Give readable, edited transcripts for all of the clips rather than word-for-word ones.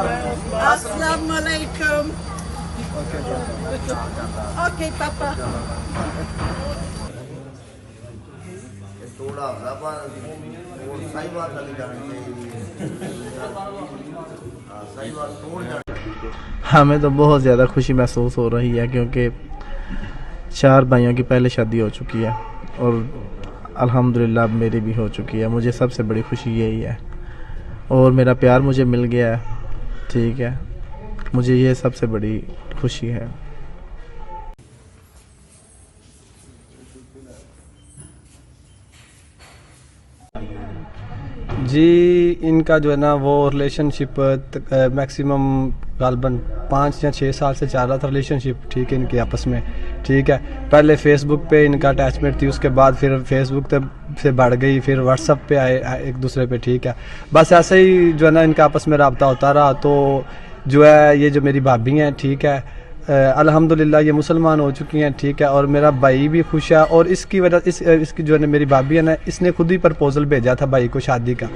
Assalamualaikum. Okay, Papa. थोड़ा हफ्ता और सही बात चली जानी चाहिए। सही बात तोड़ जानी। हमें तो बहुत ज़्यादा खुशी महसूस हो रही है क्योंकि 4 भाइयों की पहले शादी हो चुकी है और अल्हम्दुलिल्लाह अब मेरी भी हो चुकी है। मुझे सबसे बड़ी खुशी यही है और मेरा प्यार मुझे मिल गया है। ठीक है, मुझे ये सबसे बड़ी खुशी है। जी, इनका जो है ना वो रिलेशनशिप मैक्सिमम गालबन 5 या 6 साल से चल रहा था रिलेशनशिप। ठीक है, इनके आपस में। ठीक है, पहले फेसबुक पे इनका अटैचमेंट थी, उसके बाद फिर फेसबुक से बढ़ गई, फिर व्हाट्सअप पे आए एक दूसरे पे। ठीक है, बस ऐसे ही जो है ना इनका आपस में रब्ता होता रहा। तो जो है ये जो मेरी भाभी हैं, ठीक है, अल्हम्दुलिल्लाह ये मुसलमान हो चुकी हैं। ठीक है, और मेरा भाई भी खुश है। और इसकी वजह इसकी जो है ना मेरी भाभी है ना, इसने खुद ही प्रपोजल भेजा था भाई को शादी का।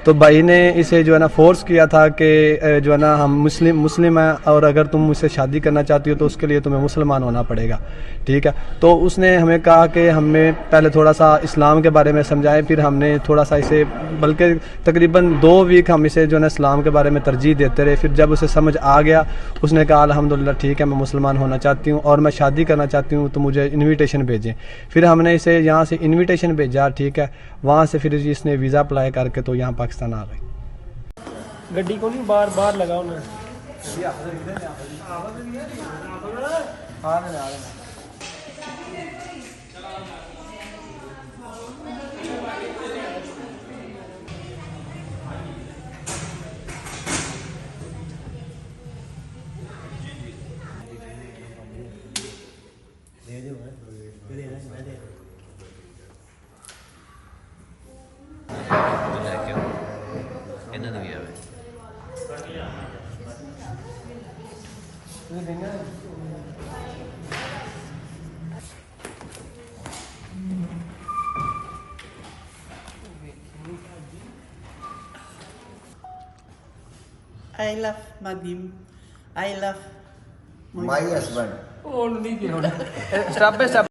तो भाई ने इसे जो है ना फोर्स किया था कि जो है ना हम मुस्लिम हैं और अगर तुम मुझसे शादी करना चाहती हो तो उसके लिए तुम्हें मुसलमान होना पड़ेगा। ठीक है, तो उसने हमें कहा कि हमें पहले थोड़ा सा इस्लाम के बारे में समझाएं, फिर हमने थोड़ा सा इसे बल्कि तकरीबन 2 वीक हम इसे जो है ना इस्लाम के बारे में तरजीह देते रहे। फिर जब उसे समझ आ गया, उसने कहा अल्हम्दुलिल्लाह ठीक है, मैं मुसलमान होना चाहती हूँ और मैं शादी करना चाहती हूँ, तो मुझे इन्विटेशन भेजें। फिर हमने इसे यहाँ से इन्विटेशन भेजा। ठीक है, वहाँ से फिर इसने वीज़ा अप्लाई करके तो यहाँ पाकिस्तान आ गई। गड्डी को नहीं बार बार लगाओ ना। ਇਹਨਾਂ ਨੂੰ ਵੀ ਆਵੇ I love Madim. I love My husband. ਉਹ ਨਹੀਂ ਕਿ ਹੁਣ ਸਟੈਪ ਬਾਈ ਸਟੈਪ